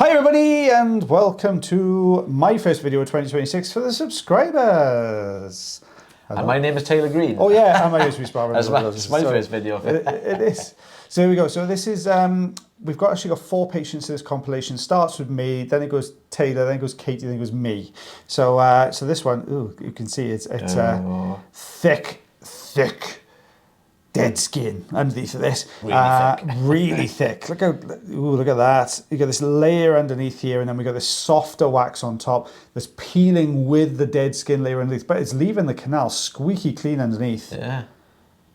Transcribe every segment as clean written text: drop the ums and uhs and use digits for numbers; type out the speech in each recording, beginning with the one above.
Hi everybody and welcome to my first video of 2026 for the subscribers. Hello. And my name is Taylor Green. Oh yeah, and my name is Reece Barber. It's my first video. It is. So here we go. So this is, we've actually got 4 patients in this compilation. Starts with me, then it goes Taylor, then it goes Katie, then it goes me. So so this one, ooh, you can see it's thick dead skin underneath of this. Really thick. Look at that. You got this layer underneath here, and then we got this softer wax on top that's peeling with the dead skin layer underneath, but it's leaving the canal squeaky clean underneath. Yeah.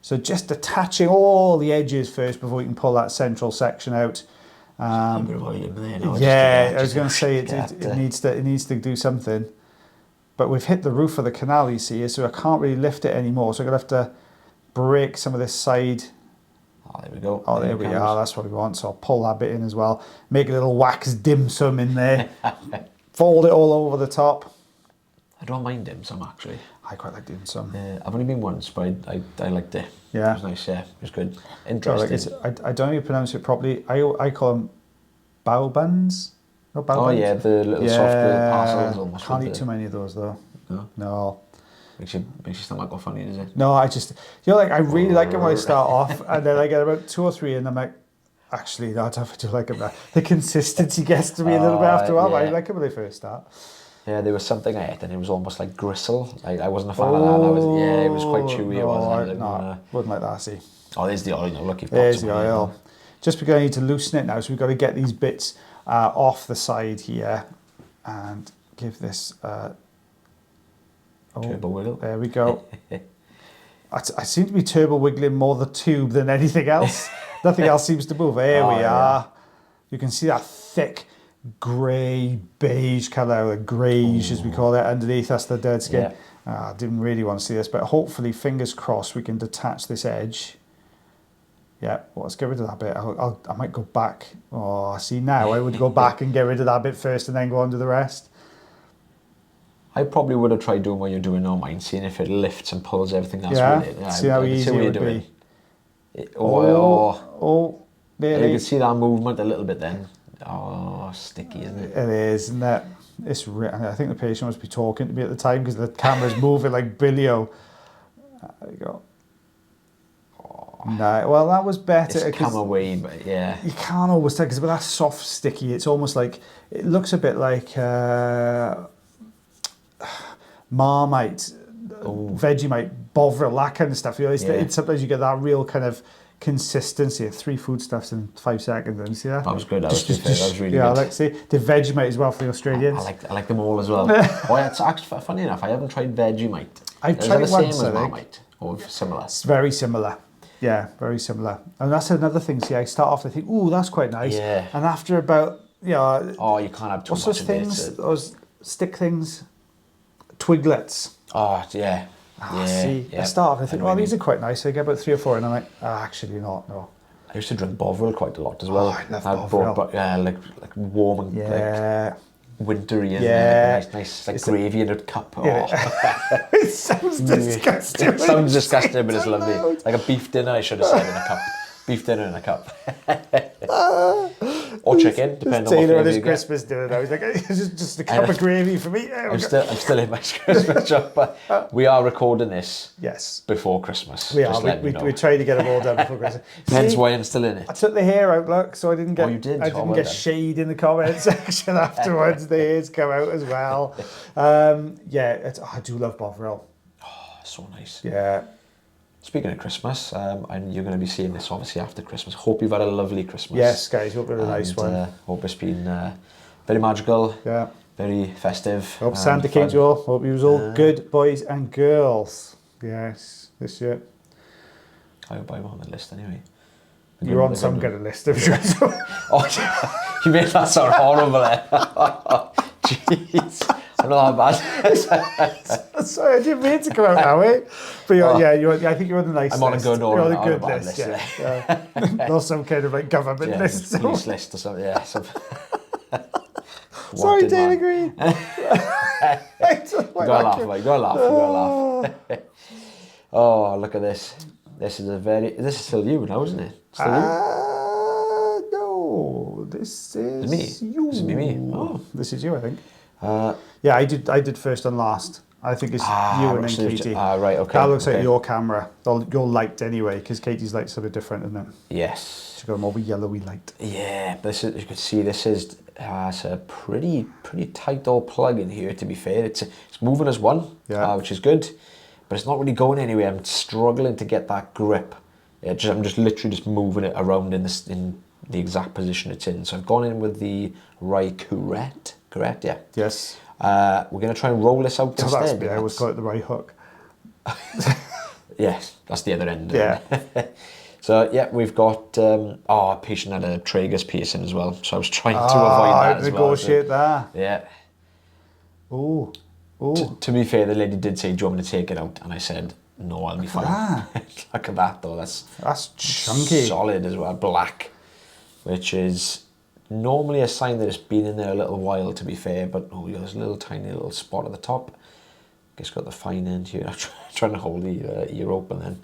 So just attaching all the edges first before we can pull that central section out. A bit of oil in there, no? Yeah, I was going to say it needs to do something, but we've hit the roof of the canal, you see, so I can't really lift it anymore. So I'm going to have to break some of this side. Oh, there we go. Oh, there we are. That's what we want. So I'll pull that bit in as well. Make a little wax dim sum in there. Fold it all over the top. I don't mind dim sum actually. I quite like dim sum. I've only been once, but I liked it. Yeah. It was nice. Yeah, it was good. Interesting. I don't know how you pronounce it properly. I call them bao buns. No, bao buns. Oh yeah, the little soft parcels almost. Can't eat too many of those though. No. Makes your stomach go funny, does it? No, I just, like, I really like it when I start off, and then I get about 2 or 3, and I'm like, actually, no, I don't like it. The consistency gets to me a little bit after a while, but I like it when they first start. Yeah, there was something I ate, and it was almost like gristle. I wasn't a fan of that. It was quite chewy. No, wouldn't like that, see. Oh, there's the oil. Look, you've got there's the oil. Just because I need to loosen it now, so we've got to get these bits off the side here, and give this... turbo wiggle. There we go. I seem to be turbo wiggling more the tube than anything else. Nothing else seems to move. There we are. You can see that thick grey beige colour, or greige as we call it, underneath. That's the dead skin. I didn't really want to see this, but hopefully, fingers crossed, we can detach this edge. Yeah, well, let's get rid of that bit. I might go back. Oh, see, now I would go back and get rid of that bit first and then go on to the rest. I probably would have tried doing what you're doing now, mine, seeing if it lifts and pulls everything else with it. Yeah, see how easy it would be. There you can see that movement a little bit then. Oh, sticky, isn't it? It is, isn't it? I think the patient must be talking to me at the time because the camera's moving like Billio. There you go. No, well, that was better. It's come away, but yeah. You can't always tell because with that soft, sticky, it's almost like, it looks a bit like... Marmite, Vegemite, Bovril, that kind of stuff. You know, sometimes you get that real kind of consistency. 3 foodstuffs in 5 seconds. And you see that? That was good. That was really good. I like to see the Vegemite as well for the Australians. I like them all as well. It's actually funny enough. I haven't tried Vegemite. I've tried it once. Same as Marmite or similar? It's very similar. Yeah, very similar. And that's another thing. See, I start off, I think, ooh, that's quite nice. Yeah. And after about, oh, you can't have too much those things? Those stick things. Twiglets. Oh, yeah. I start off and I think, these are quite nice. I get about 3 or 4 and I'm like, actually not, no. I used to drink Bovril quite a lot as well. I love Bovril. Like warm and like wintry and nice like gravy in a cup. Oh. It sounds disgusting. It sounds disgusting, but it's lovely. Like a beef dinner, I should have said, in a cup. Beef dinner in a cup. Or chicken, depending on what Taylor on his Christmas dinner now. He's like, it's just a cup of gravy for me. I'm still in my Christmas job, but we are recording this before Christmas. We are. We tried to get them all done before Christmas. Hence why I'm still in it. I took the hair out, look, so I didn't get I didn't get shade in the comment section afterwards. The hairs come out as well. I do love Bovril. Oh, so nice. Yeah. Speaking of Christmas, and you're going to be seeing this obviously after Christmas. Hope you've had a lovely Christmas. Yes, guys. Hope you had a nice one. Hope it's been very magical. Yeah. Very festive. Hope Santa came to you all. Hope you was all good, boys and girls. Yes, this year. I hope I'm on the list anyway. You're on some kind of list, I'm sure. Oh, you made that sound horrible. Jeez. I'm not that bad. Sorry, I didn't mean to come out that way. But I think you're on the nice list. I'm on a good You're on a good list. Not some kind of like government list. Police list or something. Yeah. Sorry, Taylor Green. You gotta laugh. Oh, look at this. This is still you now, isn't it? Still you? No. this is me? you. This is me. Oh. This is you, I think. Yeah, I did first and last. I think it's you and then Katie. Right, okay. That looks like your camera. Your light anyway, because Katie's light's a bit different, isn't it? Yes. She's got more of a yellowy light. Yeah, this is, you can see this is it's a pretty tight old plug in here, to be fair. It's moving as one, which is good, but it's not really going anywhere. I'm struggling to get that grip. I'm just literally just moving it around in the exact position it's in. So I've gone in with the Rai correct, yeah. Yes. We're going to try and roll this out instead. I always call it the right hook. Yes, that's the other end. Yeah. So yeah, we've got a patient had a tragus piercing as well, so I was trying to avoid that as well. Negotiate that. Yeah. Oh. To be fair, the lady did say, "Do you want me to take it out?" And I said, "No, I'll be fine." Look at that though. That's chunky. Solid as well, black, which is normally a sign that it's been in there a little while, to be fair, but there's a little tiny little spot at the top. Just got the fine end here. I'm trying to hold the ear open then.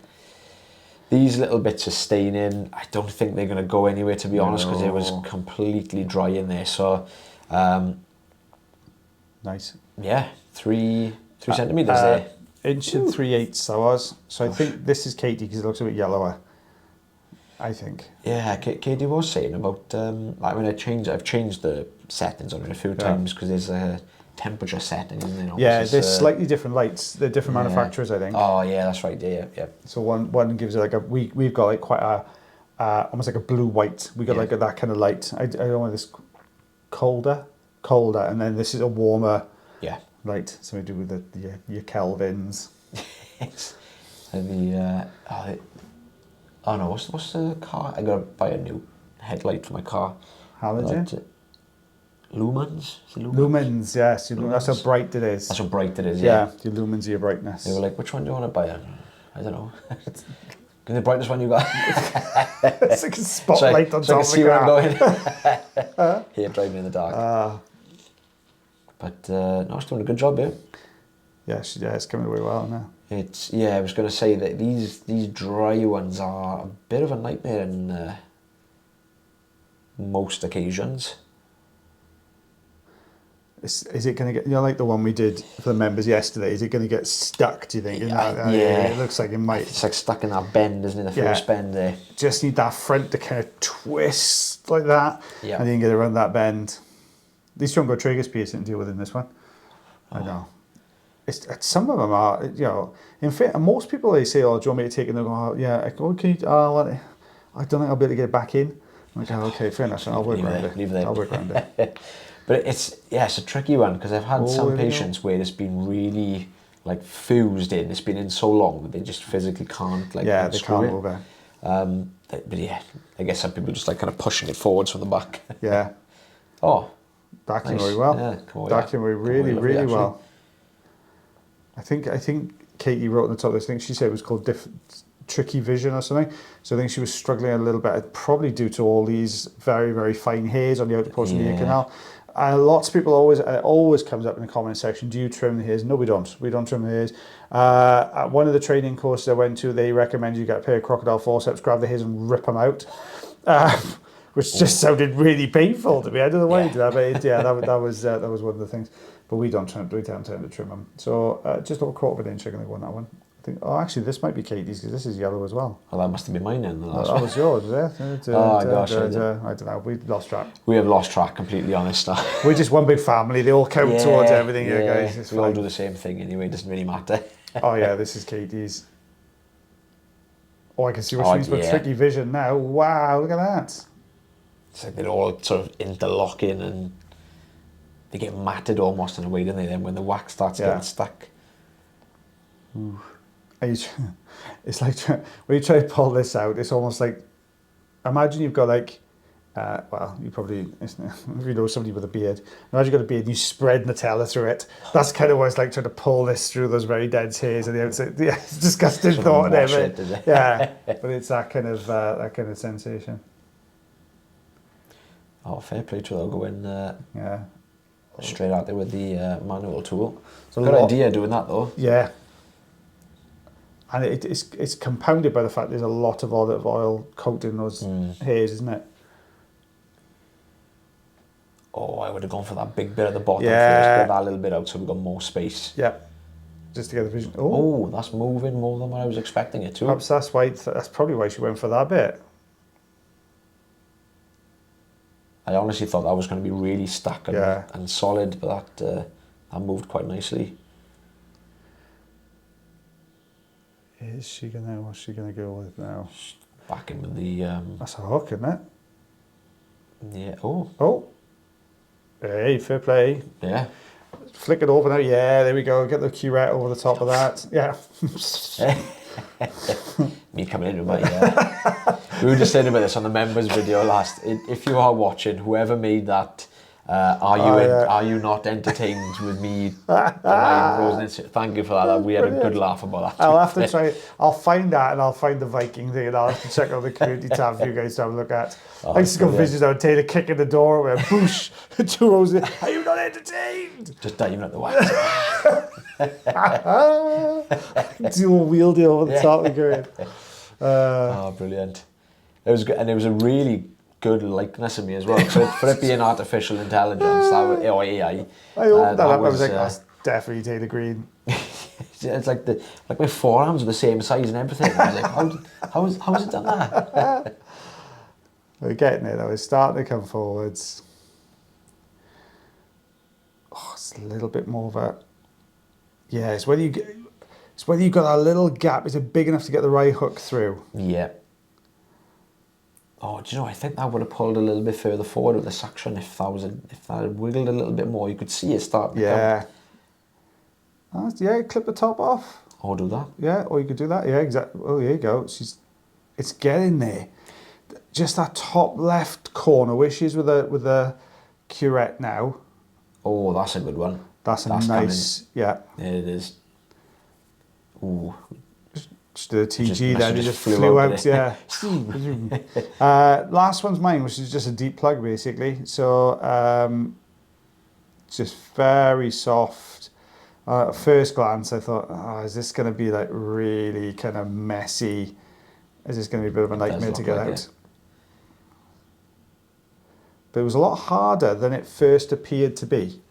These little bits of staining, I don't think they're going to go anywhere, to be honest, because it was completely dry in there. So, nice. Yeah, 3 centimetres there. Inch and 3/8 I was. So I think this is Katie because it looks a bit yellower. I think. Yeah, Katie was saying about like when I've changed the settings on it a few times because there's a temperature setting, isn't there? Yeah, there's slightly different lights. They're different manufacturers, I think. Oh yeah, that's right. Yeah. So one gives it like we've got like quite a almost like a blue white. We got like that kind of light. I don't want this colder, and then this is a warmer. Yeah. Light. So we do with your Kelvins. And oh no, what's the car? I gotta buy a new headlight for my car. Halogen? Lumens? Lumens, yes. That's how bright it is. That's how bright it is, yeah. The lumens are your brightness. They were like, which one do you want to buy? I don't know. Give me the brightest one you got. It's like a spotlight on top of the car. So I can see where I'm going. Here, driving in the dark. But no, she's doing a good job here. Yeah, it's coming away well now. I was going to say that these dry ones are a bit of a nightmare in most occasions. Is it going to get, like the one we did for the members yesterday, is it going to get stuck, do you think? Yeah. It looks like it might. It's like stuck in that bend, isn't it? The first bend there. Just need that front to kind of twist like that, and you can get around that bend. These don't go tragus piercing to deal with in this one. I know. Some of them are, in fact, most people, they say, "Oh, do you want me to take it?" And they go, "Oh, yeah, okay, I don't think I'll be able to get it back in." I'm like, "Oh, okay, fair enough, I'll work around it. I'll work around it." But it's a tricky one, because I've had some patients where it's been really like fused in. It's been in so long that they just physically can't they can't move it. But yeah, I guess some people just like kind of pushing it forwards from the back. Yeah. Oh, that came away well. Yeah, that came away really well. I think Katie wrote on the top of this thing. She said it was called tricky vision or something. So I think she was struggling a little bit, probably due to all these very, very fine hairs on the outer portion of the ear canal. Lots of people always comes up in the comment section, do you trim the hairs? No, we don't. We don't trim the hairs. At one of the training courses I went to, they recommend you get a pair of crocodile forceps, grab the hairs and rip them out, which just sounded really painful to me. I don't know why you do that, but that was one of the things. But we don't tend to trim them. So just over a quarter of an inch, I'm going to go on that one. I think, actually, this might be Katie's because this is yellow as well. Well, that must have been mine then. That was yours, was it? Gosh, I don't know. We lost track. We have lost track, completely honest. We're just one big family. They all count towards everything here, guys. It's we all do the same thing anyway. It doesn't really matter. Oh, yeah, this is Katie's. Oh, I can see what she's got tricky vision now. Wow, look at that. It's like they're all sort of interlocking and they get matted almost in a way, don't they, then when the wax starts getting stuck. Ooh. It's like when you try to pull this out, it's almost like, imagine you've got like, you probably, if you know somebody with a beard, imagine you've got a beard and you spread Nutella through it. That's kind of what it's like, trying to pull this through those very dense hairs on the outside. Yeah, it's disgusting thought. Yeah, but it's that kind of sensation. Oh, fair play to it. I'll go in straight out there with the manual tool. It's a good idea doing that though. Yeah. And it's compounded by the fact there's a lot of olive oil coating those hairs, isn't it? Oh, I would have gone for that big bit at the bottom Yeah. first. Get that little bit out so we've got more space. Yeah. Just to get the vision. Oh, Oh, that's moving more than what I was expecting it to. perhaps that's why. That's probably why she went for that bit. I honestly thought that was going to be really stuck and, Yeah. and solid, but that moved quite nicely. Is she gonna? What's she gonna go with now? Back in with the That's a hook, isn't it? yeah. Oh, Oh. Hey, fair play. yeah. Flick it over now. Yeah, there we go. Get the curette over the top of that. Yeah. Me coming in with my we were just saying about this on the members video last. If you are watching, whoever made that, are you not entertained with me? Thank you for that. We had a good laugh about that. I'll have to try. I'll find that and I'll find the Viking thing and I'll have to check out the community tab for you guys to have a look at. I just got visions of Taylor kicking the door where boosh, 2 rows in. Are you not entertained? Just diving at the wax. Dual wielding over the top of the Oh, brilliant. It was good, and it was a really good likeness of me as well. For it being artificial intelligence, or AI. I opened that up. I was was like, that's definitely Taylor Green. it's like my forearms are the same size and everything. I was like, how has it done that? We're getting it though. It's starting to come forwards. Oh, it's a little bit more of a. Yeah, it's whether you got that little gap. Is it big enough to get the right hook through? Yeah. Oh, do you know? I think that would have pulled a little bit further forward with the suction. If that had wiggled a little bit more, you could see it start. Yeah. Yeah, clip the top off. Or do that. Yeah, or you could do that. Yeah, exactly. Oh, there you go. It's getting there. Just that top left corner, where she's with the curette now. Oh, that's a good one. That's nice. Yeah. Yeah, it is. Ooh. Just did a TG then, it just flew out. it. Yeah. Last one's mine, which is just a deep plug basically. So just very soft. At first glance, I thought, oh, is this going to be like really kind of messy? Is this going to be a bit of a nightmare to get out? It. But it was a lot harder than it first appeared to be.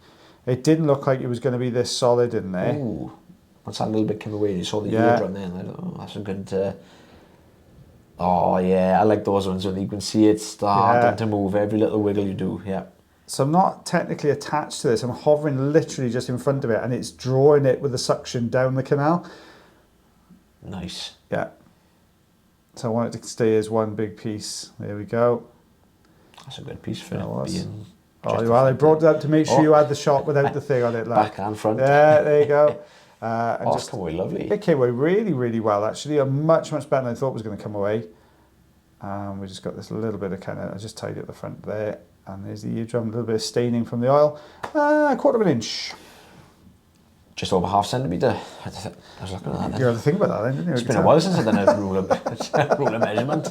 It didn't look like it was going to be this solid in there. Ooh. Once that little bit came away, you saw the eardrum there, and I thought, oh, that's a good. Oh yeah, I like those ones when you can see it starting to move. Every little wiggle you do, yeah. So I'm not technically attached to this. I'm hovering literally just in front of it, and it's drawing it with the suction down the canal. Nice. Yeah. So I want it to stay as one big piece. There we go. That's a good piece for being. Oh, well, I brought it up to make sure you had the shot without the thing on it. Like. Back and front. Yeah, there you go. And it's come away lovely. It came away really, really well, actually. Much, much better than I thought it was going to come away. We just got this little bit of kind of, I just tied it at the front there. And there's the eardrum, a little bit of staining from the oil. 1/4 inch. Just over 1/2 centimetre. I was looking at that then. You had to think about that then, didn't you? It's been a while since I've done a ruler measurement.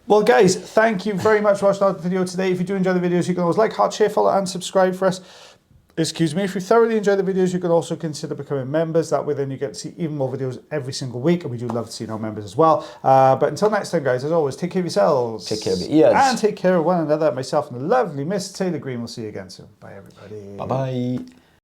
Well, guys, thank you very much for watching our video today. If you do enjoy the videos, you can always like, heart, share, follow, and subscribe for us. Excuse me. If you thoroughly enjoy the videos, you can also consider becoming members. That way, then you get to see even more videos every single week, and we do love to see our members as well. But until next time, guys, as always, take care of yourselves. Take care of your ears. And take care of one another. Myself and the lovely Miss Taylor Green will see you again soon. Bye, everybody. Bye-bye.